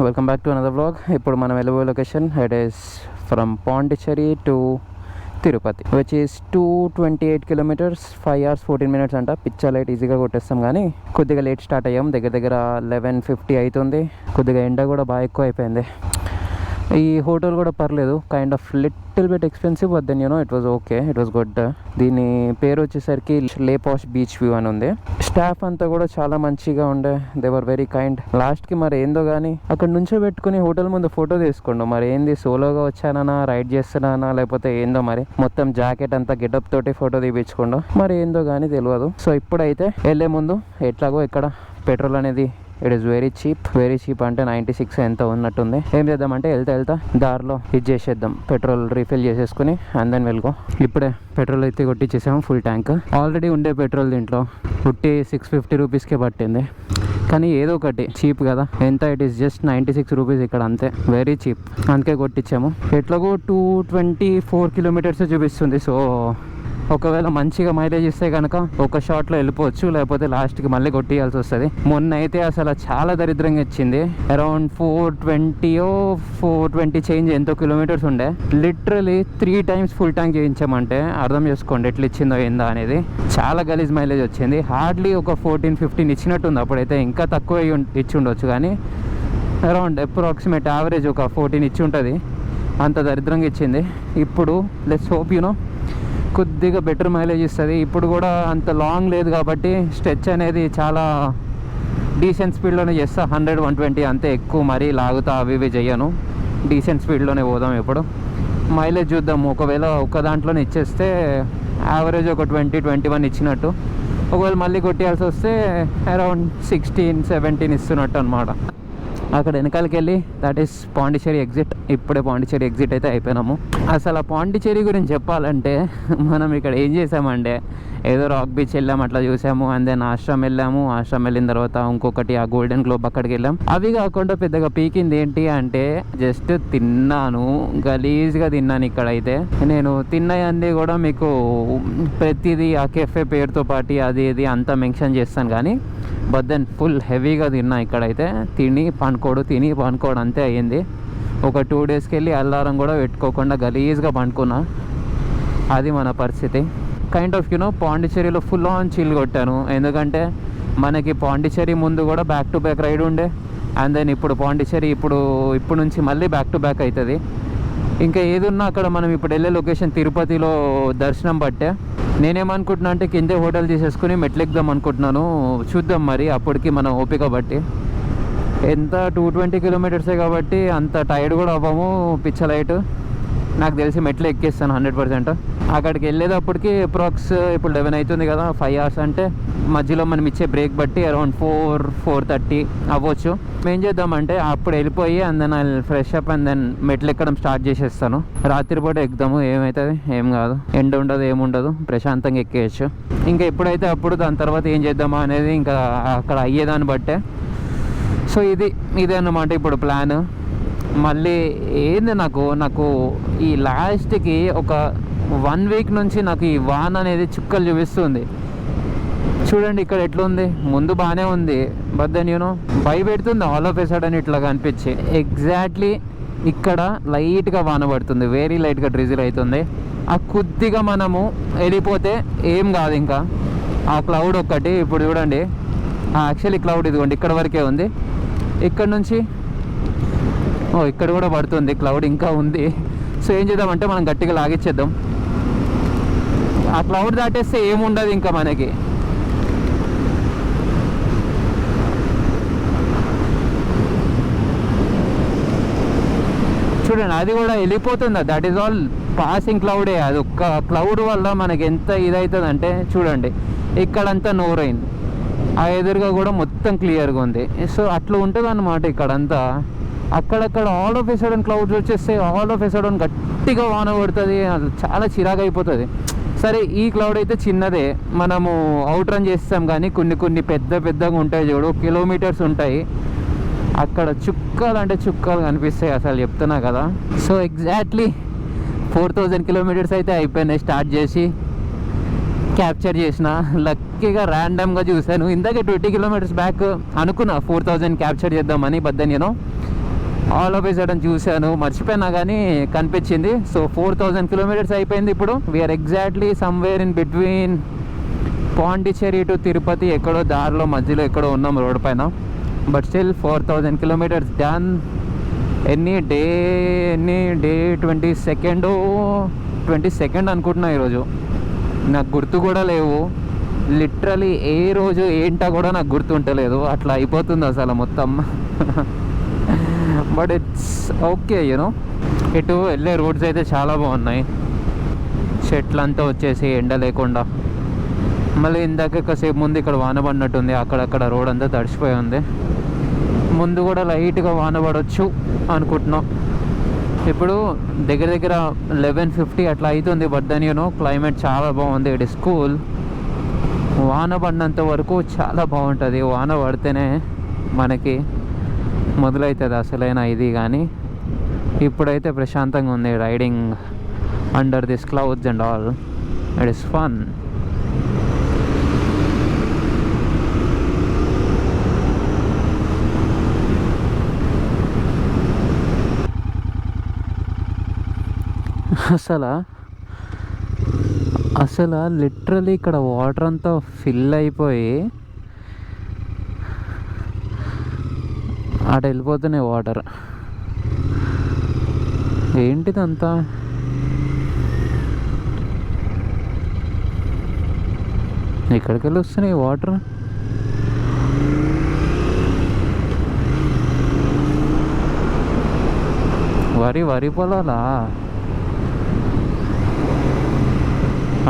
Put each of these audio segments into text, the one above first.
Welcome back to another vlog. ఇప్పుడు మనం వెళ్ళబోయే location it is from Pondicherry to Tirupati which is 228 kilometres 5 hours 14 minutes అంట. పిచ్చా లైట్ ఈజీగా కొట్టేస్తాం, కానీ కొద్దిగా లేట్ స్టార్ట్ అయ్యాం. దగ్గర 11:50 అవుతుంది. కొద్దిగా ఎండ కూడా బాగా ఎక్కువ అయిపోయింది. ఈ హోటల్ కూడా పర్లేదు, kind of little bit expensive, but then it was okay, it was good. దీని పేరు వచ్చేసరికి లే పాష్ బీచ్ వ్యూ అని ఉంది. స్టాఫ్ అంతా కూడా చాలా మంచిగా ఉండే, దే వర్ వెరీ కైండ్. లాస్ట్కి మరి ఏందో కానీ అక్కడ నుంచో పెట్టుకుని హోటల్ ముందు ఫోటో తీసుకోండు. మరి ఏంది, సోలోగా వచ్చానా, రైడ్ చేస్తున్నానా, లేకపోతే ఏందో మరి మొత్తం జాకెట్ అంతా గెటప్ తోటి ఫోటో తీపించుకోండు. మరి ఏందో కానీ తెలియదు. సో ఇప్పుడైతే వెళ్ళే ముందు ఎట్లాగో ఇక్కడ పెట్రోల్ అనేది ఇట్ ఈస్ వెరీ చీప్ అంటే 96 ఎంత ఉన్నట్టుంది. ఏం చేద్దామంటే వెళ్తా దారిలో ఇది చేసేద్దాం, పెట్రోల్ రీఫిల్ చేసేసుకుని అండ్ దెన్ వెళ్ళుకో. ఇప్పుడే పెట్రోల్ అయితే కొట్టించేసాము, ఫుల్ ట్యాంక్. ఆల్రెడీ ఉండే పెట్రోల్ దీంట్లో 650 రూపీస్కే పట్టింది. కానీ ఏదో ఒకటి చీప్ కదా, ఎంత ఇట్ ఈస్ జస్ట్ 96 రూపీస్ ఇక్కడ, అంతే, వెరీ చీప్. అందుకే కొట్టించాము. ఎట్లాగో 224 కిలోమీటర్స్ చూపిస్తుంది. సో ఒకవేళ మంచిగా మైలేజ్ ఇస్తే కనుక ఒక షాట్లో వెళ్ళిపోవచ్చు, లేకపోతే లాస్ట్కి మళ్ళీ కొట్టియాల్సి వస్తుంది. మొన్న అయితే అసలు చాలా దరిద్రంగా ఇచ్చింది. అరౌండ్ 420 చేంజ్ ఎంతో కిలోమీటర్స్ ఉండే. లిటరలీ 3 times ఫుల్ ట్యాంక్ చేయించామంటే అర్థం చేసుకోండి ఎట్లా ఇచ్చిందో ఏందా అనేది. చాలా గలీజ్ మైలేజ్ వచ్చింది. హార్డ్లీ ఒక 14-15 ఇచ్చినట్టుంది. అప్పుడైతే ఇంకా తక్కువ ఇచ్చి ఉండొచ్చు, కానీ అరౌండ్ అప్రాక్సిమేట్ యావరేజ్ ఒక 14 ఇచ్చి ఉంటుంది. అంత దరిద్రంగా ఇచ్చింది. ఇప్పుడు లెట్స్ హోప్ కొద్దిగా బెటర్ మైలేజ్ ఇస్తుంది. ఇప్పుడు కూడా అంత లాంగ్ లేదు కాబట్టి స్ట్రెచ్ అనేది చాలా డీసెంట్ స్పీడ్లోనే చేస్తా. 100-120 అంతే, ఎక్కువ మరీ లాగుతా అవి ఇవి చెయ్యను. డీసెంట్ స్పీడ్లోనే పోదాం. ఇప్పుడు మైలేజ్ చూద్దాం. ఒకవేళ ఒక దాంట్లోనే ఇచ్చేస్తే యావరేజ్ ఒక 20-21 ఇచ్చినట్టు. ఒకవేళ మళ్ళీ కొట్టేయాల్సి వస్తే అరౌండ్ 16-17 ఇస్తున్నట్టు అనమాట. అక్కడ వెనకాలకి వెళ్ళి దట్ ఈస్ పాండిచ్చేరి ఎగ్జిట్. ఇప్పుడే పాండిచ్చేరి ఎగ్జిట్ అయితే అయిపోయినాము. అసలు ఆ పాండిచ్చేరి గురించి చెప్పాలంటే మనం ఇక్కడ ఏం చేసామంటే ఏదో రాక్ బీచ్ వెళ్ళాము, అట్లా చూసాము. అండ్ దెన్ ఆశ్రమం వెళ్ళిన తర్వాత ఇంకొకటి ఆ గోల్డెన్ గ్లోబ్ అక్కడికి వెళ్ళాం. అవి కాకుండా పెద్దగా పీకింది ఏంటి అంటే జస్ట్ తిన్నాను, గలీజ్గా తిన్నాను. ఇక్కడైతే నేను తిన్నవన్నీ కూడా మీకు ప్రతిదీ ఆ కెఫే పేరుతో పాటు అది ఇది అంతా మెన్షన్ చేస్తాను, కానీ బట్ దెన్ ఫుల్ హెవీగా తిన్నా. ఇక్కడైతే తిని పండుకోవడం అంతే అయ్యింది. ఒక 2 daysకి వెళ్ళి అల్లారం కూడా పెట్టుకోకుండా గలీజ్గా పండుకున్నా. అది మన పరిస్థితి. కైండ్ ఆఫ్ పాండిచ్చేరిలో ఫుల్ ఆన్ చిల్ కొట్టాను. ఎందుకంటే మనకి పాండిచ్చేరి ముందు కూడా బ్యాక్ టు బ్యాక్ రైడ్ ఉండే. అండ్ దెన్ ఇప్పుడు పాండిచ్చేరి ఇప్పుడు నుంచి మళ్ళీ బ్యాక్ టు బ్యాక్ అవుతుంది. ఇంకా ఏదున్నా అక్కడ మనం ఇప్పుడు వెళ్ళే లొకేషన్ తిరుపతిలో దర్శనం బట్టే. నేనేమనుకుంటున్నా అంటే కిందే హోటల్ తీసేసుకుని మెట్లెక్కుదాం అనుకుంటున్నాను. చూద్దాం మరి అప్పటికి మన ఓపిక బట్టి. ఎంత 220 కిలోమీటర్సే కాబట్టి అంత టైర్డ్ కూడా అవ్వము. పిచ్చలైట్ నాకు తెలిసి మెట్లు ఎక్కేస్తాను 100%. అక్కడికి వెళ్ళేటప్పటికి అప్రాక్స్ ఇప్పుడు 11 అవుతుంది కదా, 5 hours అంటే మధ్యలో మనం ఇచ్చే బ్రేక్ బట్టి అరౌండ్ 4-4:30 అవ్వచ్చు. ఏం చేద్దామంటే అప్పుడు వెళ్ళిపోయి and then I fresh up and then మెట్లు ఎక్కడం స్టార్ట్ చేసేస్తాను. రాత్రిపూట ఎక్కుదాము, ఏమవుతుంది, ఏం కాదు, ఎండ ఉండదు, ఏముండదు, ప్రశాంతంగా ఎక్కేయచ్చు. ఇంకా ఎప్పుడైతే అప్పుడు దాని తర్వాత ఏం చేద్దామా అనేది ఇంకా అక్కడ అయ్యేదాన్ని బట్టే. సో ఇదే అన్నమాట ఇప్పుడు ప్లాన్. మళ్ళీ ఏంది నాకు ఈ లాస్ట్కి ఒక 1 week నుంచి నాకు ఈ వాన్ అనేది చుక్కలు చూపిస్తుంది. చూడండి ఇక్కడ ఎట్లుంది. ముందు బాగానే ఉంది, బట్ దెన్ భయపెడుతుంది ఆల్ ఆఫ్ ఎ సడన్ ఇట్లా కనిపించి. ఎగ్జాక్ట్లీ ఇక్కడ లైట్గా వాన పడుతుంది, వెరీ లైట్గా డ్రిజిల్ అవుతుంది. ఆ కొద్దిగా మనము వెళ్ళిపోతే ఏం కాదు. ఇంకా ఆ క్లౌడ్ ఒక్కటి ఇప్పుడు చూడండి, యాక్చువల్లీ క్లౌడ్ ఇదిగోండి ఇక్కడ వరకే ఉంది. ఇక్కడ నుంచి ఇక్కడ కూడా పడుతుంది, క్లౌడ్ ఇంకా ఉంది. సో ఏం చేద్దామంటే మనం గట్టిగా లాగిచ్చేద్దాం. ఆ క్లౌడ్ దాటేస్తే ఏముండదు ఇంకా మనకి. చూడండి అది కూడా వెళ్ళిపోతుంది. దట్ ఈస్ ఆల్ పాసింగ్ క్లౌడే. అది ఒక్క క్లౌడ్ వల్ల మనకి ఎంత ఇదవుతుంది అంటే చూడండి ఇక్కడంతా నోరైంది, ఆ ఎదురుగా కూడా మొత్తం క్లియర్గా ఉంది. సో అట్లా ఉంటుంది అన్నమాట ఇక్కడంతా. అక్కడక్కడ all of a sudden clouds వచ్చేస్తే ఆల్ ఆఫ్ ఎ సడన్ గట్టిగా వాన పడుతుంది, చాలా చిరాకు అయిపోతుంది. సరే ఈ క్లౌడ్ అయితే చిన్నదే, మనము అవుట్ రన్ చేస్తాం, కానీ కొన్ని పెద్దగా ఉంటాయి చూడు, కిలోమీటర్స్ ఉంటాయి. అక్కడ చుక్కలు అంటే చుక్కలు కనిపిస్తాయి అసలు, చెప్తున్నా కదా. సో ఎగ్జాక్ట్లీ 4000 kilometers అయితే అయిపోయినాయి స్టార్ట్ చేసి. క్యాప్చర్ చేసిన లక్కీగా ర్యాండమ్గా చూశాను. ఇందాకే 20 kilometers బ్యాక్ అనుకున్నా 4000 క్యాప్చర్ చేద్దామని, but then all of a sudden చూశాను, మర్చిపోయినా కానీ కనిపించింది. సో 4000 కిలోమీటర్స్ అయిపోయింది. ఇప్పుడు we're exactly somewhere in between Pondicherry to Tirupati, ఎక్కడో దారిలో మధ్యలో ఎక్కడో ఉన్నాం రోడ్ పైన. But still 4000 kilometers done. ఎన్ని డే 22nd అనుకుంటున్నా ఈరోజు. నాకు గుర్తు కూడా లేవు లిటరలీ, ఏ రోజు ఏంటో కూడా నాకు గుర్తుంటలేదు, అట్లా అయిపోతుంది అసలు మొత్తం. But it's okay you know. ఇటు వెళ్ళే రోడ్స్ అయితే చాలా బాగున్నాయి, చెట్లంతా వచ్చేసి ఎండ లేకుండా. మళ్ళీ ఇందాక కాసేపు ముందు ఇక్కడ వాన పడినట్టుంది, అక్కడక్కడ రోడ్ అంతా తడిసిపోయి ఉంది. ముందు కూడా లైట్గా వాన పడవచ్చు అనుకుంటున్నాం. ఇప్పుడు దగ్గర 11:50 అట్లా అవుతుంది. బట్ దెన్ యూనో క్లైమేట్ చాలా బాగుంది. It is cool. వాన పడినంత వరకు చాలా బాగుంటుంది. వాన పడితేనే మనకి మొదలవుతుంది అసలైన ఇది. కానీ ఇప్పుడైతే ప్రశాంతంగా ఉంది riding under this clouds and all. It is fun. అసలు లిటరలీ ఇక్కడ వాటర్ అంతా ఫిల్ అయిపోయి అటు వెళ్ళిపోతున్నాయి వాటర్. ఏంటిదంతా? ఎక్కడికి వెళ్ళి వస్తున్నాయి వాటర్? వరి పొలాలా?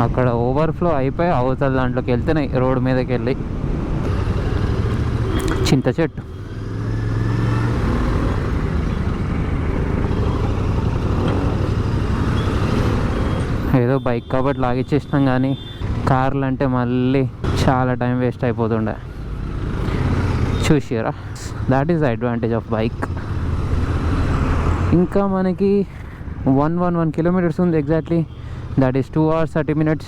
అక్కడ ఓవర్ఫ్లో అయిపోయి అవతల దాంట్లోకి వెళ్తున్నాయి రోడ్డు మీదకి వెళ్ళి. చింత చెట్టు. ఏదో బైక్ కాబట్టి లాగిచ్చేసినాం, కానీ కార్లు అంటే మళ్ళీ చాలా టైం వేస్ట్ అయిపోతుండే. చూసిరా, that is the advantage of bike. ఇంకా మనకి 111 కిలోమీటర్స్ ఉంది exactly. That is 2 hours 30 minutes.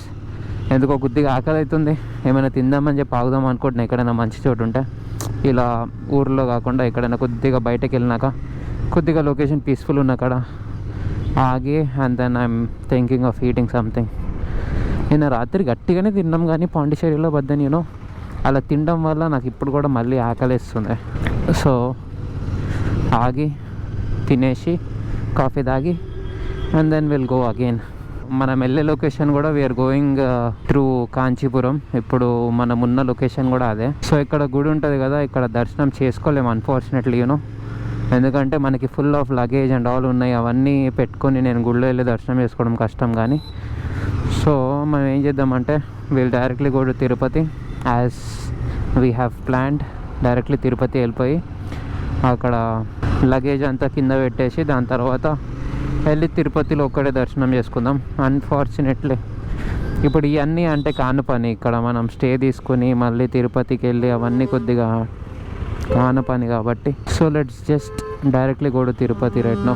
ఎందుకో కొద్దిగా ఆకలి అవుతుంది, ఏమైనా తిందామని చెప్పి ఆగుదాం అనుకుంటున్నా ఎక్కడైనా మంచి చోటు ఉంటే. ఇలా ఊర్లో కాకుండా ఎక్కడైనా కొద్దిగా బయటకు వెళ్ళినాక కొద్దిగా లొకేషన్ పీస్ఫుల్ ఉన్న కాడ ఆగి, and then I'm thinking of eating something. నిన్న రాత్రి గట్టిగానే తిన్నాం, కానీ పాండిచ్చేరిలో బద్దని యూనో అలా తినడం వల్ల నాకు ఇప్పుడు కూడా మళ్ళీ ఆకలిస్తుంది. సో ఆగి తినేసి కాఫీ తాగి and then will go again. మనం వెళ్ళే లొకేషన్ కూడా వీఆర్ గోయింగ్ త్రూ కాంచీపురం. ఇప్పుడు మనం ఉన్న లొకేషన్ కూడా అదే. సో ఇక్కడ గుడి ఉంటుంది కదా, ఇక్కడ దర్శనం చేసుకోలేము అన్ఫార్చునేట్లీ యూనో. ఎందుకంటే మనకి full of luggage and all ఉన్నాయి. అవన్నీ పెట్టుకొని నేను గుడిలో వెళ్ళి దర్శనం చేసుకోవడం కష్టం. కానీ సో మనం ఏం చేద్దామంటే we'll directly go to Tirupati as we have planned. Directly Tirupati వెళ్ళిపోయి అక్కడ లగేజ్ అంతా కింద పెట్టేసి దాని తర్వాత వెళ్ళి తిరుపతిలో ఒక్కడే దర్శనం చేసుకుందాం. అన్ఫార్చునేట్లీ ఇప్పుడు ఇవన్నీ అంటే కాను పని. ఇక్కడ మనం స్టే తీసుకుని మళ్ళీ తిరుపతికి వెళ్ళి అవన్నీ కొద్దిగా కాను పని కాబట్టి. So let's just directly go to Tirupati right now.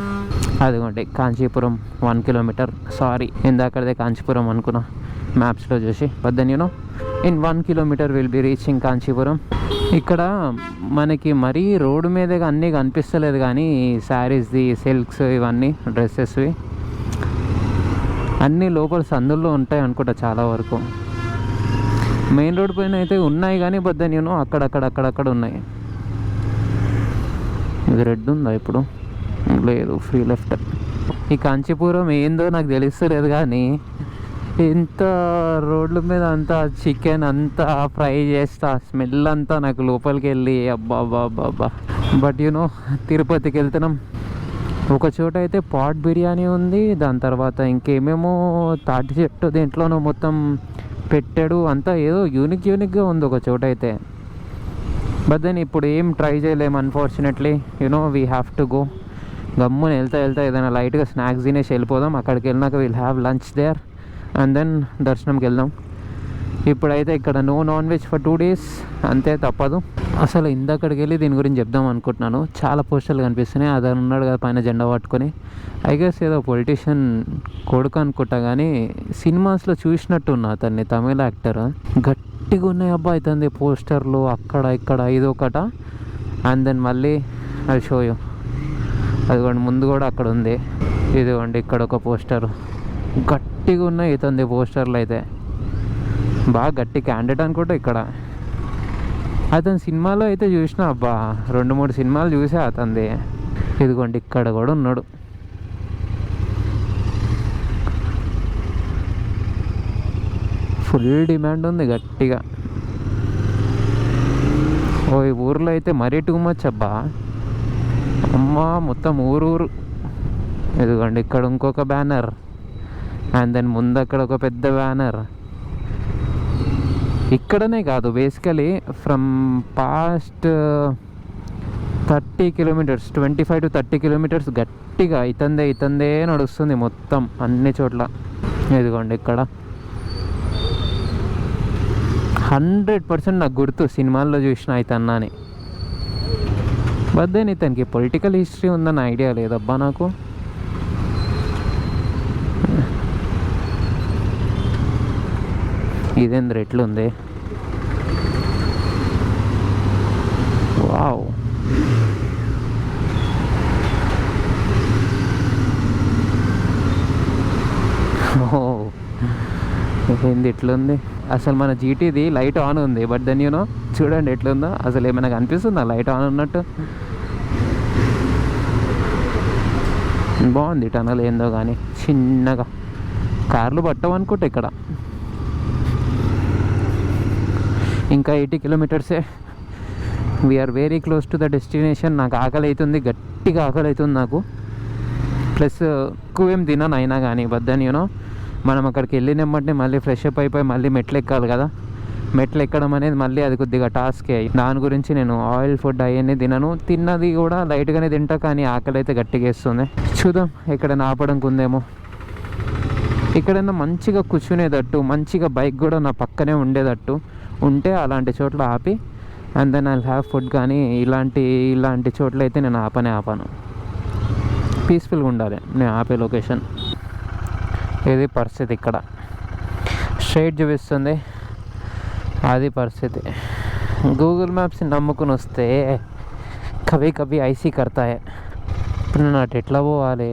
అదిగోండి కాంచీపురం 1 kilometer. సారీ, ఇందాకదే కాంచీపురం అనుకున్నా మ్యాప్స్లో చూసి. But then you know in 1 kilometer will be reaching Kanchipuram. ఇక్కడ మనకి మరీ రోడ్డు మీదగా అన్నీ కనిపిస్తలేదు, కానీ శారీస్ది, సిల్క్స్, ఇవన్నీ డ్రెస్సెస్వి అన్నీ లోపల సందుల్లో ఉంటాయి అనుకుంటా చాలా వరకు. మెయిన్ రోడ్ పైన అయితే ఉన్నాయి, కానీ బట్ దెన్ యూనో అక్కడక్కడ ఉన్నాయి. ఇది రెడ్ ఉందా ఇప్పుడు? లేదు, ఫ్రీ లెఫ్ట్. ఈ కాంచీపురం ఏందో నాకు తెలుస్తలేదు, కానీ ఇంత రోడ్ల మీద అంతా చికెన్ అంతా ఫ్రై చేస్తా, స్మెల్ అంతా నాకు లోపలికి వెళ్ళి అబ్బా. బట్ యూనో తిరుపతికి వెళ్తున్నాం. ఒక చోట అయితే పాట్ బిర్యానీ ఉంది, దాని తర్వాత ఇంకేమేమో తాటి చెట్టు దీంట్లోనూ మొత్తం పెట్టాడు. అంతా ఏదో యూనిక్గా ఉంది ఒక చోట అయితే. బట్ దెన్ ఇప్పుడు ఏం ట్రై చేయలేము unfortunately you know. We have to go. గమ్మున వెళ్తా ఏదైనా లైట్గా స్నాక్స్ తినేసి వెళ్ళిపోదాం. అక్కడికి వెళ్ళినాక will have lunch there and then దర్శనంకి వెళ్దాం. ఇప్పుడైతే ఇక్కడ no non veg for 2 days, అంతే, తప్పదు. అసలు ఇందక్కడికి వెళ్ళి దీని గురించి చెప్దాం అనుకుంటున్నాను. చాలా పోస్టర్లు కనిపిస్తున్నాయి. అతను ఉన్నాడు కదా పైన జెండా పట్టుకొని, ఐ గెస్ ఏదో పొలిటీషియన్ కొడుకు అనుకుంటా, కానీ సినిమాస్లో చూసినట్టున్నా అతన్ని, తమిళ యాక్టర్. గట్టిగా ఉన్నాయి అబ్బా అవుతుంది పోస్టర్లు అక్కడ ఇక్కడ ఇదొకట. అండ్ దెన్ మళ్ళీ ఐ షో యూ. అదిగోండి ముందు కూడా అక్కడ ఉంది. ఇదిగోండి ఇక్కడ ఒక పోస్టర్, గట్టిగా ఉన్నాయి ఇతంది పోస్టర్లు అయితే, బాగా గట్టి క్యాండిడేట్ అనుకుంటా. ఇక్కడ అతని సినిమాలో అయితే చూసిన, అబ్బా 2-3 సినిమాలు చూసా అతనిది. ఇదిగోండి ఇక్కడ కూడా ఉన్నాడు. ఫుల్ డిమాండ్ ఉంది గట్టిగా. ఓ ఈ ఊర్లో అయితే మరీ టూ మచ్ అబ్బా, అమ్మా మొత్తం ఊరు. ఇదిగోండి ఇక్కడ ఇంకొక బ్యానర్, అండ్ దెన్ ముందు అక్కడ ఒక పెద్ద బ్యానర్. ఇక్కడనే కాదు, basically from past 30 kilometres, 25 to 30 kilometres గట్టిగా ఇతందే నడుస్తుంది మొత్తం అన్ని చోట్ల. ఇదిగోండి ఇక్కడ 100% నాకు గుర్తు, సినిమాల్లో చూసిన ఇతన్నా అని. బట్ దెన్ ఇతనికి పొలిటికల్ హిస్టరీ ఉందని ఐడియా లేదబ్బా నాకు. ఇదేంద్ర ఎట్లుంది, వావ్. ఏంది ఎట్లుంది అసలు, మన జీటీది లైట్ ఆన్ ఉంది, బట్ దెన్ యూనో చూడండి ఎట్లుందో అసలు. ఏమైనా కనిపిస్తుందా లైట్ ఆన్ ఉన్నట్టు? బాగుంది టనల్ ఏందో కానీ, చిన్నగా కార్లు పట్టవనుకుంటా ఇక్కడ. ఇంకా 80 కిలోమీటర్సే, we are very close to the destination. నాకు ఆకలి అవుతుంది, గట్టిగా ఆకలి అవుతుంది నాకు. ప్లస్ ఎక్కువేం తినను అయినా కానీ, బట్ దెన్ యూనో మనం అక్కడికి వెళ్ళినమ్మటే మళ్ళీ ఫ్రెష్ అప్ అయిపోయి మళ్ళీ మెట్లు ఎక్కాలి కదా. మెట్లు ఎక్కడం అనేది మళ్ళీ అది కొద్దిగా టాస్కే. దాని గురించి నేను ఆయిల్ ఫుడ్ అవన్నీ తినను, తిన్నది కూడా లైట్గానే తింటా, కానీ ఆకలి అయితే గట్టిగా వేస్తుంది. చూద్దాం ఎక్కడైనా ఆపడానికి ఉందేమో, ఎక్కడైనా మంచిగా కూర్చునేటట్టు, మంచిగా బైక్ కూడా నా పక్కనే ఉండేటట్టు ఉంటే అలాంటి చోట్ల ఆపి, and then I have food. కానీ ఇలాంటి చోట్ల అయితే నేను ఆపను. పీస్ఫుల్గా ఉండాలి నేను ఆపే లొకేషన్. ఇది పరిస్థితి ఇక్కడ, స్ట్రైట్ చూపిస్తుంది, అది పరిస్థితి. గూగుల్ మ్యాప్స్ నమ్ముకుని వస్తే కవి ఐసీ కడతాయి. ఇప్పుడు నేను అటు ఎట్లా పోవాలి?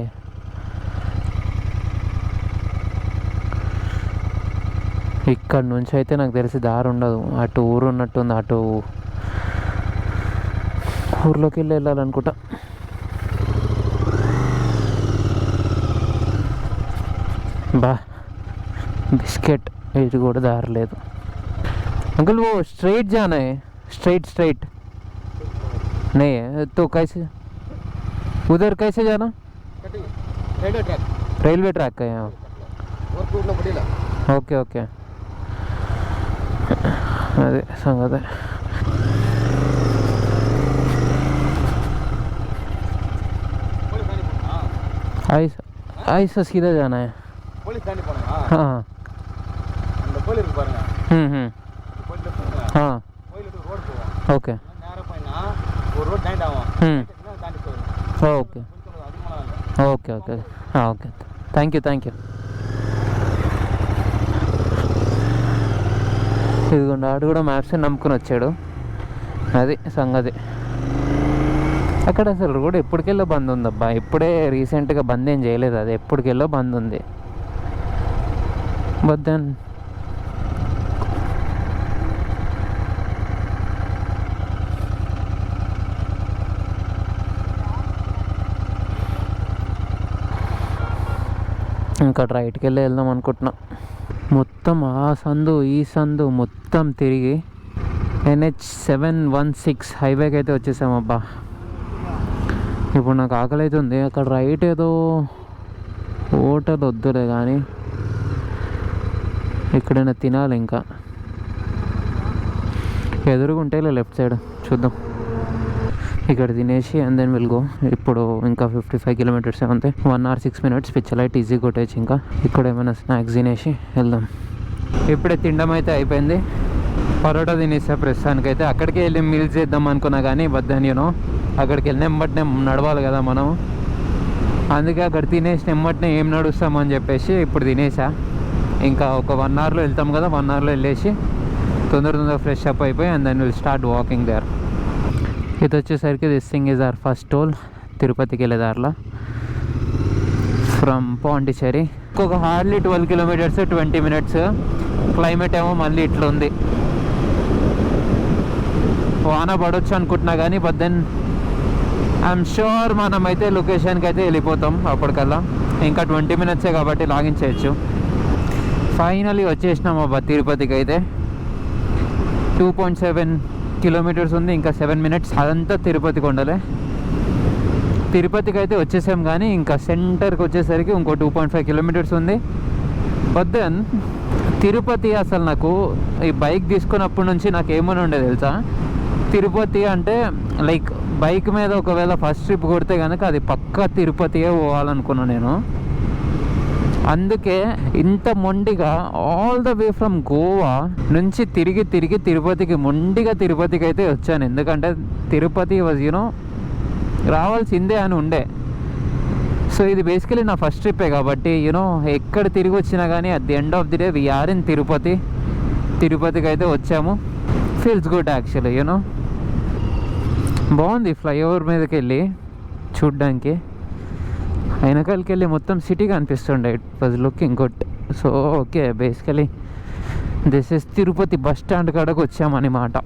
ఇక్కడ నుంచి అయితే నాకు తెలిసి దారి ఉండదు, అటు ఊరు ఉన్నట్టుంది, అటు ఊర్లోకి వెళ్ళాలనుకుంటా. బా బిస్కెట్, ఇది కూడా దారి లేదు. अंकल वो स्ट्रेट जाना है, स्ट्रेट नहीं है तो कैसे उधर कैसे जाना? रेलवे ट्रैक का यहाँ. ఓకే ఓకే అదే సంగతి. ऐसा सीधा जाना है. हाँ हाँ okay okay okay okay okay thank you. ఇదిగోండి ఆడు కూడా మ్యాప్స్ నమ్ముకుని వచ్చాడు, అది సంగతి. అక్కడ అసలు రోడ్ ఎప్పటికెళ్ళో బంద్ ఉందబ్బా, ఇప్పుడే రీసెంట్గా బంద్ ఏం చేయలేదు, అది ఎప్పటికెళ్ళో బంద్ ఉంది. బట్ దెన్ ఇంకా రైట్కి వెళ్దాం అనుకుంటున్నా. మొత్తం ఆ సందు ఈ సందు మొత్తం తిరిగి NH716 హైవేకి అయితే వచ్చేసామబ్బా. ఇప్పుడు నాకు ఆకలి అవుతుంది, అక్కడ రైట్ ఏదో హోటల్ వద్దులే కానీ ఎక్కడైనా తినాలి. ఇంకా ఎదురుగుంటే లెఫ్ట్ సైడ్ చూద్దాం, ఇక్కడ తినేసి అండ్ దెన్ విల్ గో. ఇప్పుడు ఇంకా 55 కిలోమీటర్స్ ఉంది, 1 hour 6 minutes పిచ్చలైట్ ఈజీ కొట్టేసి ఇంకా ఇక్కడ ఏమైనా స్నాక్స్ తినేసి వెళ్దాం. ఇప్పుడే తినడం అయితే అయిపోయింది, పరోటా తినేసా ప్రస్తుతానికైతే. అక్కడికి వెళ్ళి మీల్స్ చేద్దాం అనుకున్నా కానీ బద్దాని యూనో అక్కడికి వెళ్ళిన వెంబటనే నడవాలి కదా మనం, అందుకే అక్కడ తినేసిన వెంబటనే ఏం నడుస్తామని చెప్పేసి ఇప్పుడు తినేసా. ఇంకా ఒక 1 hourలో వెళ్తాం కదా, 1 hourలో వెళ్ళేసి తొందరగా ఫ్రెష్ అప్ అయిపోయి and then will start walking there. ఇది వచ్చేసరికి this thing is our first toll, తిరుపతికి వెళ్ళే దారిలో ఫ్రమ్ పాండిచ్చేరి. ఇంకొక హార్డ్లీ 12 కిలోమీటర్స్ 20 మినిట్స్. క్లైమేట్ ఏమో మళ్ళీ ఇట్లా ఉంది. వాన పడవచ్చు అనుకుంటున్నా కానీ బట్ దెన్ ఐఎమ్ షూర్ మనమైతే లొకేషన్కి అయితే వెళ్ళిపోతాం అప్పటికల్లా. ఇంకా 20 మినిట్సే కాబట్టి లాగిన్ చేయొచ్చు. ఫైనలీ వచ్చేసినాం అబ్బా తిరుపతికి అయితే. 2.7 కిలోమీటర్స్ ఉంది, ఇంకా 7 మినిట్స్. అదంతా తిరుపతి కొండలే. తిరుపతికి అయితే వచ్చేసాం కానీ ఇంకా సెంటర్కి వచ్చేసరికి ఇంకో 2.5 కిలోమీటర్స్ ఉంది. బట్ దెన్ తిరుపతి అసలు నాకు ఈ బైక్ తీసుకున్నప్పటి నుంచి నాకు ఏమని ఉండేది తెలుసా, తిరుపతి అంటే లైక్ బైక్ మీద ఒకవేళ ఫస్ట్ ట్రిప్ కొడితే కనుక అది పక్కా తిరుపతియే పోవాలనుకున్నాను నేను. అందుకే ఇంత మొండిగా all the way from Goa నుంచి తిరిగి తిరుపతికి మొండిగా తిరుపతికి అయితే వచ్చాను. ఎందుకంటే తిరుపతి వాజ్ రావాల్సిందే అని ఉండే. సో ఇది బేసికలీ నా ఫస్ట్ ట్రిప్పే కాబట్టి ఎక్కడ తిరిగి వచ్చినా కానీ at the end of the day we are in తిరుపతికి అయితే వచ్చాము. Feels good actually. బాగుంది ఫ్లైఓవర్ మీదకి వెళ్ళి చూడ్డానికి. వెనకాలకి వెళ్ళి మొత్తం సిటీ కనిపిస్తుండే. It was looking good. So okay, basically this is Tirupati bus stand కాడకు వచ్చామన్నమాట.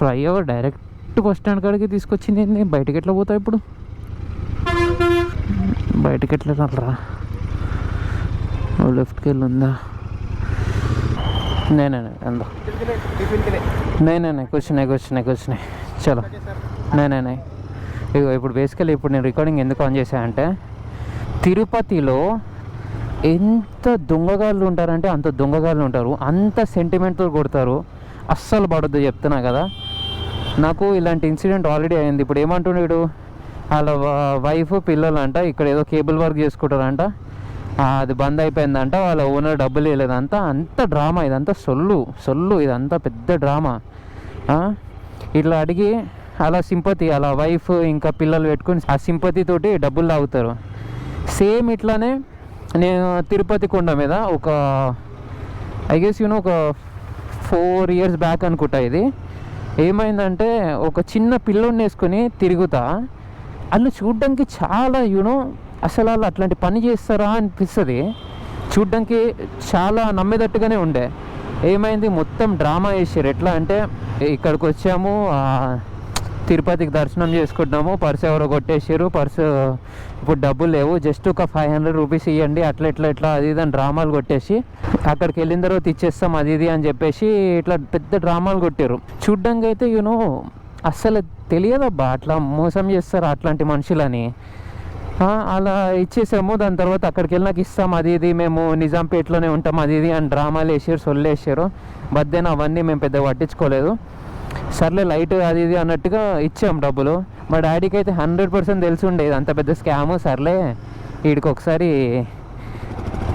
ఫ్లైఓవర్ డైరెక్ట్ బస్ స్టాండ్ కాడికి తీసుకొచ్చింది ఏంది? బయటకి ఎట్లా పోతావు ఇప్పుడు? బయటకి ఎట్లా రా? లెఫ్ట్కి వెళ్ళి ఉందా? నేనే అందా నేనే కూర్చున్నాయి చలో నేనే. ఇగో ఇప్పుడు బేసికలీ ఇప్పుడు నేను రికార్డింగ్ ఎందుకు ఆన్ చేశానంటే తిరుపతిలో ఎంత దొంగగాళ్ళు ఉంటారంటే అంత దొంగగాళ్ళు ఉంటారు. అంత సెంటిమెంట్తో కొడతారు. అస్సలు పడొద్దు చెప్తున్నా కదా. నాకు ఇలాంటి ఇన్సిడెంట్ ఆల్రెడీ అయింది. ఇప్పుడు ఏమంటున్నాడు, వాళ్ళ వైఫ్ పిల్లలు అంట ఇక్కడ ఏదో కేబుల్ వర్క్ చేసుకుంటారంట, అది బంద్ అయిపోయిందంట, వాళ్ళ ఓనర్ డబ్బులు ఇవ్వలేదంట. అంత డ్రామా ఇదంతా, సొల్లు ఇదంతా పెద్ద డ్రామా. ఇట్లా అడిగి అలా సింపతి, అలా వైఫ్ ఇంకా పిల్లలు పెట్టుకుని ఆ సింపతితోటి డబ్బులు తాగుతారు. సేమ్ ఇట్లానే నేను తిరుపతి కొండ మీద ఒక ఐ గెస్ ఒక 4 ఇయర్స్ బ్యాక్ అనుకుంటా. ఇది ఏమైందంటే ఒక చిన్న పిల్లోడిని వేసుకొని తిరుగుతా. వాళ్ళు చూడ్డానికి చాలా అసలు వాళ్ళు అట్లాంటి పని చేస్తారా అనిపిస్తుంది. చూడ్డానికి చాలా నమ్మేటట్టుగానే ఉండే. ఏమైంది, మొత్తం డ్రామా వేసారు. ఎట్లా అంటే ఇక్కడికి వచ్చాము, తిరుపతికి దర్శనం చేసుకుంటున్నాము, పర్సు ఎవరో కొట్టేసారు, పర్సు ఇప్పుడు డబ్బులు లేవు, జస్ట్ ఒక 500 రూపీస్ ఇవ్వండి, అట్లా అది ఇది అని డ్రామాలు కొట్టేసి అక్కడికి వెళ్ళిన తర్వాత ఇచ్చేస్తాం అది ఇది అని చెప్పేసి ఇట్లా పెద్ద డ్రామాలు కొట్టారు. చూడ్డానికి అయితే అస్సలు తెలియదబ్బా అట్లా మోసం చేస్తారు అట్లాంటి మనుషులని. అలా ఇచ్చేసాము. దాని తర్వాత అక్కడికి వెళ్ళినాక ఇస్తాం అది ఇది, మేము నిజాంపేటలోనే ఉంటాం అది ఇది అని డ్రామాలు వేసారు, సొల్లేసారు. బట్ దెన్ అవన్నీ మేము పెద్దగా పట్టించుకోలేదు. సర్లే లైట్ అది ఇది అన్నట్టుగా ఇచ్చాం డబ్బులు. మా డాడీకి అయితే 100% తెలిసి ఉండేది అంత పెద్ద స్కాము. సర్లే వీడికి ఒకసారి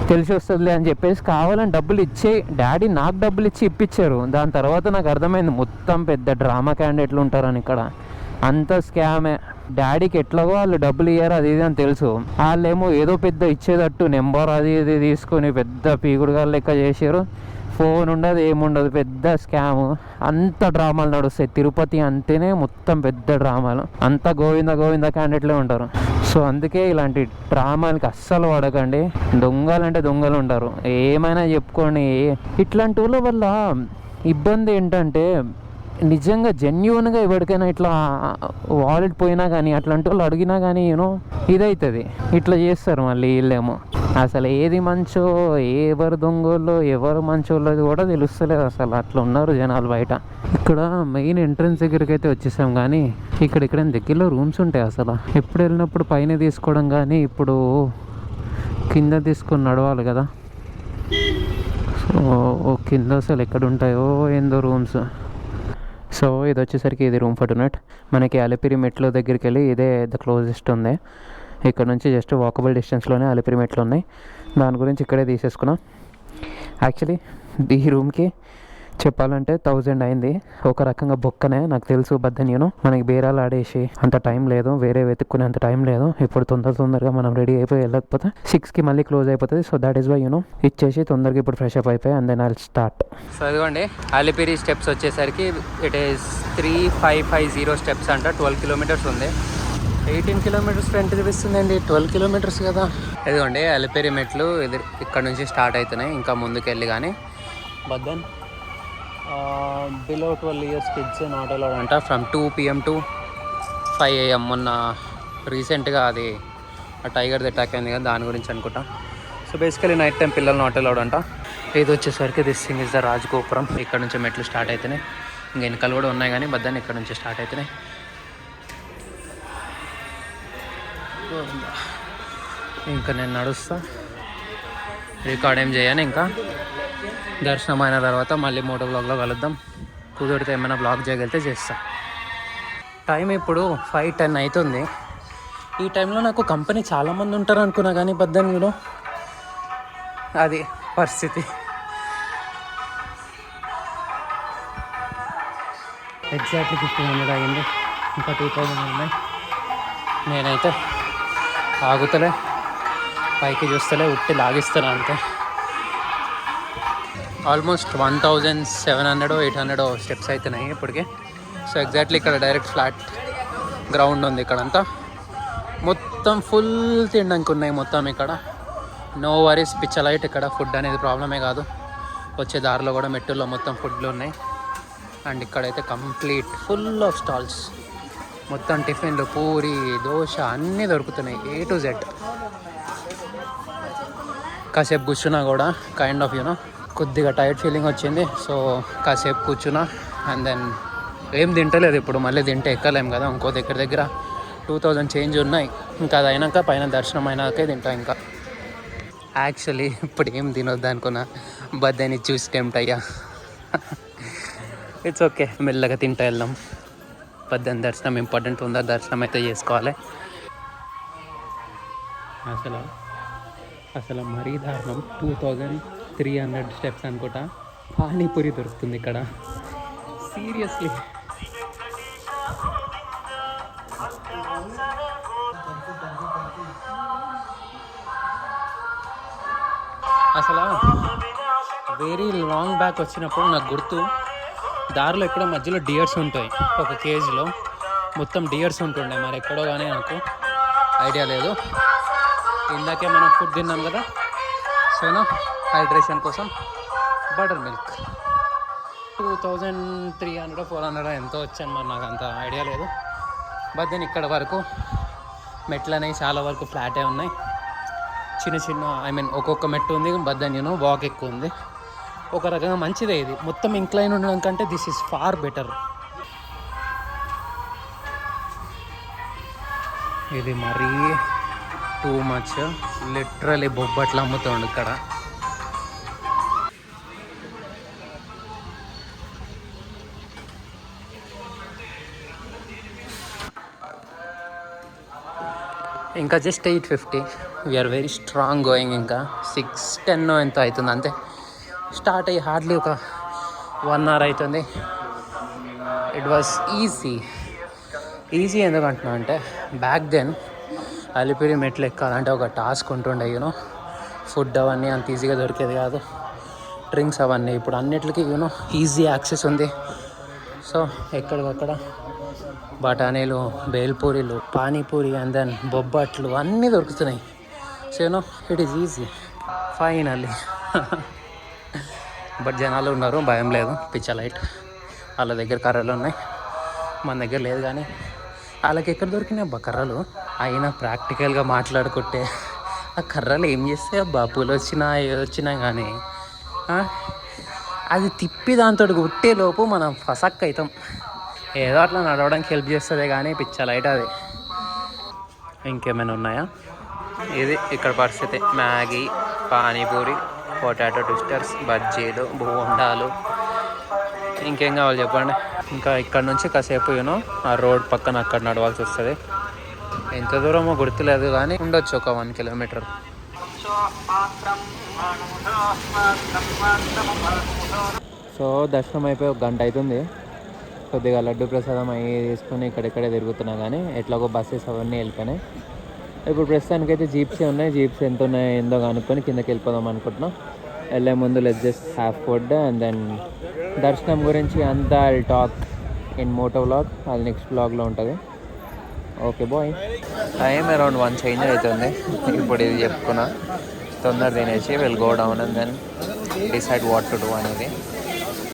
తెలిసి వస్తుందిలే అని చెప్పేసి కావాలని డబ్బులు ఇచ్చే డాడీ నాకు డబ్బులు ఇచ్చి ఇప్పించారు. దాని తర్వాత నాకు అర్థమైంది మొత్తం పెద్ద డ్రామా క్యాండిడేట్లు ఉంటారని ఇక్కడ. అంత స్కామే. డాడీకి ఎట్లాగో వాళ్ళు డబ్బులు ఇయ్యారు అది ఇది అని తెలుసు. వాళ్ళేమో ఏదో పెద్ద ఇచ్చేటట్టు నెంబర్ అది ఇది తీసుకొని పెద్ద పీగుడుగా లెక్క చేసారు. ఫోన్ ఉండదు ఏముండదు, పెద్ద స్కాము. అంత డ్రామాలు నడుస్తాయి తిరుపతి అంటేనే, మొత్తం పెద్ద డ్రామాలు. అంతా గోవింద క్యాండిడేట్లే ఉంటారు. సో అందుకే ఇలాంటి డ్రామాలకి అస్సలు పడకండి. దొంగలంటే దొంగలు ఉంటారు, ఏమైనా చెప్పుకోండి. ఇట్లాంటి వాళ్ళ వల్ల ఇబ్బంది ఏంటంటే నిజంగా జెన్యున్గా ఎవరికైనా ఇట్లా వాలెట్ పోయినా కానీ అట్లాంటి వాళ్ళు అడిగినా కానీ ఇదవుతుంది. ఇట్లా చేస్తారు మళ్ళీ వీళ్ళేమో. అసలు ఏది మంచో ఎవరు దొంగోళ్ళు ఎవరు మంచోళ్ళది కూడా తెలుస్తలేదు అసలు. అట్లా ఉన్నారు జనాలు బయట. ఇక్కడ మెయిన్ ఎంట్రన్స్ దగ్గరికి అయితే వచ్చేసాం కానీ ఇక్కడ దగ్గరలో రూమ్స్ ఉంటాయి. అసలు ఎప్పుడు వెళ్ళినప్పుడు పైన తీసుకోవడం కానీ ఇప్పుడు కింద తీసుకొని నడవాలి కదా. సో కింద అసలు ఎక్కడ ఉంటాయో ఏందో రూమ్స్. సో ఇది వచ్చేసరికి ఇది రూమ్ ఫర్ టూనైట్. మనకి అలిపిరి మెట్ల దగ్గరికి వెళ్ళి ఇదే ద క్లోజెస్ట్ ఉంది. ఇక్కడ నుంచి జస్ట్ వాకబుల్ డిస్టెన్స్లోనే అలిపిరి మెట్లు ఉన్నాయి. దాని గురించి ఇక్కడే తీసేసుకున్నాం. యాక్చువల్లీ ఈ రూమ్కి చెప్పాలంటే 1000 అయింది. ఒక రకంగా బొక్కనే నాకు తెలుసు. బద్దన్ మనకి బేరాలు ఆడేసి అంత టైం లేదు, వేరే వెతుక్కునే అంత టైం లేదు. ఇప్పుడు తొందరగా మనం రెడీ అయిపోయి వెళ్ళకపోతే 6కి మళ్ళీ క్లోజ్ అయిపోతుంది. సో దాట్ ఈస్ వై ఇచ్చేసి తొందరగా ఇప్పుడు ఫ్రెష్ అప్ అయిపోయి and then I'll start. So ఇదిగోండి అలిపిరి స్టెప్స్ వచ్చేసరికి ఇట్ ఈస్ 3550 స్టెప్స్ అంట. 12 కిలోమీటర్స్ ఉంది. 18 కిలోమీటర్స్ ఫ్రంట్ చూపిస్తుందండి, 12 కిలోమీటర్స్ కదా. ఇదిగోండి అలిపిరి మెట్లు ఇక్కడ నుంచి స్టార్ట్ అవుతున్నాయి, ఇంకా ముందుకు వెళ్ళి కానీ. But then below 12 years kids not allowed అంట ఫ్రమ్ 2 PM to 5 AM. మొన్న రీసెంట్గా అది టైగర్ అటాక్ అయింది కదా, దాని గురించి అనుకుంటా. సో బేసికలీ నైట్ టైం పిల్లలు నాట్ అలౌడ్ అంట. ఇది వచ్చేసరికి దిస్ థింగ్ ఇస్ ద రాజగోపురం. ఇక్కడ నుంచి మెట్లు స్టార్ట్ అవుతున్నాయి, ఇంకా వెనకాల కూడా ఉన్నాయి కానీ బట్ దెన్ ఇక్కడ నుంచి స్టార్ట్ అవుతున్నాయి. ఇంకా నేను నడుస్తా, రికార్డ్ ఏం చేయను. ఇంకా దర్శనం అయిన తర్వాత మళ్ళీ మోటో బ్లాగ్లో కలుద్దాం. కుదిరితే ఏమైనా బ్లాగ్ చేయగలిగితే చేస్తా. టైం ఇప్పుడు 5:10 అవుతుంది. ఈ టైంలో నాకు కంపెనీ చాలామంది ఉంటారు అనుకున్నా కానీ బద్దన్లో అది పరిస్థితి. ఎగ్జాక్ట్లీ 1500 అయ్యింది, ఇంకా 2000 ఉన్నాయి. నేనైతే ఆగుతలే, పైకి చూస్తలే, ఉట్టి లాగిస్తాను అంతే. ఆల్మోస్ట్ 1700 800 స్టెప్స్ అవుతున్నాయి ఇప్పటికే. సో ఎగ్జాక్ట్లీ ఇక్కడ డైరెక్ట్ ఫ్లాట్ గ్రౌండ్ ఉంది ఇక్కడంతా. మొత్తం ఫుల్ తినడానికి ఉన్నాయి మొత్తం ఇక్కడ. నో వరీస్, పిచ్చలైట్. ఇక్కడ ఫుడ్ అనేది ప్రాబ్లమే కాదు. వచ్చే దారిలో కూడా మెట్టుల్లో మొత్తం ఫుడ్లు ఉన్నాయి. అండ్ ఇక్కడైతే కంప్లీట్ ఫుల్ ఆఫ్ స్టాల్స్. మొత్తం టిఫిన్లు, పూరి, దోశ అన్నీ దొరుకుతున్నాయి A to Z. కాసేపు కూర్చున్నా కూడా కైండ్ ఆఫ్ కొద్దిగా టైర్డ్ ఫీలింగ్ వచ్చింది. సో కాసేపు కూర్చున్నా అండ్ దెన్ ఏం తింటలేదు. ఇప్పుడు మళ్ళీ తింటే ఎక్కలేం కదా. ఇంకో దగ్గర 2000 చేంజ్ ఉన్నాయి. ఇంకా అది అయినాక పైన దర్శనం అయినాకే తింటా. ఇంకా యాక్చువల్లీ ఇప్పుడు ఏం తినొద్దు అనుకున్నా, బట్ దాన్ని చూసి టెంప్ట్ అయ్యా. ఇట్స్ ఓకే, మెల్లగా తింటా వెళ్దాం. పద్దెని దర్శనం ఇంపార్టెంట్ ఉందా, దర్శనం అయితే చేసుకోవాలి. అసలు మరీ దారుణం. 2300 స్టెప్స్ అనుకుంటా. పానీపూరి దొరుకుతుంది ఇక్కడ, సీరియస్లీ. అసలు వెరీ లాంగ్ బ్యాక్ వచ్చినప్పుడు నాకు గుర్తు, దారిలో ఎక్కడో మధ్యలో డియర్స్ ఉంటాయి. ఒక కేజీలో మొత్తం డియర్స్ ఉంటుండే, మరి ఎక్కడో కానీ నాకు ఐడియా లేదు. ఇందాకే మనం ఫుడ్ తిన్నాం కదా, సో హైడ్రేషన్ కోసం బటర్ మిల్క్ 2300 400 ఎంతో వచ్చాను, మరి నాకు అంత ఐడియా లేదు. బట్ దెన్ ఇక్కడ వరకు మెట్లు అనేవి చాలా వరకు ఫ్లాటే ఉన్నాయి. చిన్న ఒక్కొక్క మెట్టు ఉంది, బట్ దెన్ వాక్ ఎక్కువ ఉంది. ఒక రకంగా మంచిదే. ఇది మొత్తం ఇంక్లైన్ ఉండడం కంటే దిస్ ఈజ్ ఫార్ బెటర్. ఇది మరీ టూ మచ్. లిటరలీ బొబ్బట్లు అమ్ముతుండు ఇక్కడ. ఇంకా just 850. We're very strong going. ఇంకా 6:10 ఎంత అవుతుంది అంతే. స్టార్ట్ అయ్యి హార్డ్లీ ఒక 1 hour అవుతుంది. ఇట్ వాజ్ ఈజీ ఎందుకంటున్నా అంటే, బ్యాక్ దెన్ అలిపిరి మెట్లు ఎక్కాలంటే ఒక టాస్క్ ఉంటుండే. ఫుడ్ అవన్నీ అంత ఈజీగా దొరికేది కాదు, డ్రింక్స్ అవన్నీ. ఇప్పుడు అన్నిటికీ ఈజీ యాక్సెస్ ఉంది. సో ఎక్కడికక్కడ బఠానీలు, బేల్పూరీలు, పానీపూరి అండ్ దెన్ బొబ్బట్లు అన్నీ దొరుకుతున్నాయి. So it is easy finally. But జనాలు ఉన్నారు, భయం లేదు. పిచ్చలైట్ వాళ్ళ దగ్గర కర్రలు ఉన్నాయి, మన దగ్గర లేదు. కానీ వాళ్ళకి ఎక్కడ దొరికినాయి అబ్బా కర్రలు. అయినా ప్రాక్టికల్గా మాట్లాడుకుంటే ఆ కర్రలు ఏం చేస్తే అబ్బా, పూలు వచ్చినా వచ్చినా కానీ అది తిప్పి దాంతో కొట్టేలోపు మనం ఫసక్ అవుతాం. ఏదో అట్లా నడవడానికి హెల్ప్ చేస్తుంది కానీ పిచ్చలైట్ అది. ఇంకేమైనా ఉన్నాయా? ఇది ఇక్కడ పరిస్థితి. మ్యాగీ, పానీపూరి, పొటాటో ట్విస్టర్స్, బజ్జీలు, బోండాలు, ఇంకేం కావాలి చెప్పండి. ఇంకా ఇక్కడ నుంచి కాసేపు ఆ రోడ్ పక్కన అక్కడ నడవాల్సి వస్తుంది. ఎంత దూరమో గుర్తులేదు కానీ ఉండొచ్చు ఒక 1 kilometer. సో దర్శనం అయిపోయి 1 గంట అవుతుంది. కొద్దిగా లడ్డు ప్రసాదం అవి తీసుకొని ఇక్కడెక్కడే తిరుగుతున్నా కానీ ఎట్లాగో బస్సెస్ అవన్నీ వెళ్ళిపోయినాయి. ఇప్పుడు ప్రస్తుతానికైతే జీప్సే ఉన్నాయి. జీప్స్ ఎంత ఉన్నాయో ఏందో కనుక్కొని కిందకి వెళ్ళిపోదాం అనుకుంటున్నా. వెళ్ళే ముందు let's just have food and then దర్శనం గురించి అంతా I'll talk in moto vlog. అది నెక్స్ట్ వ్లాగ్లో ఉంటుంది. Okay bye. Time around 1 change అవుతుంది. ఇప్పుడు ఇది చెప్పుకున్నా, తొందర తినేసి will go down and then decide what to do అనేది.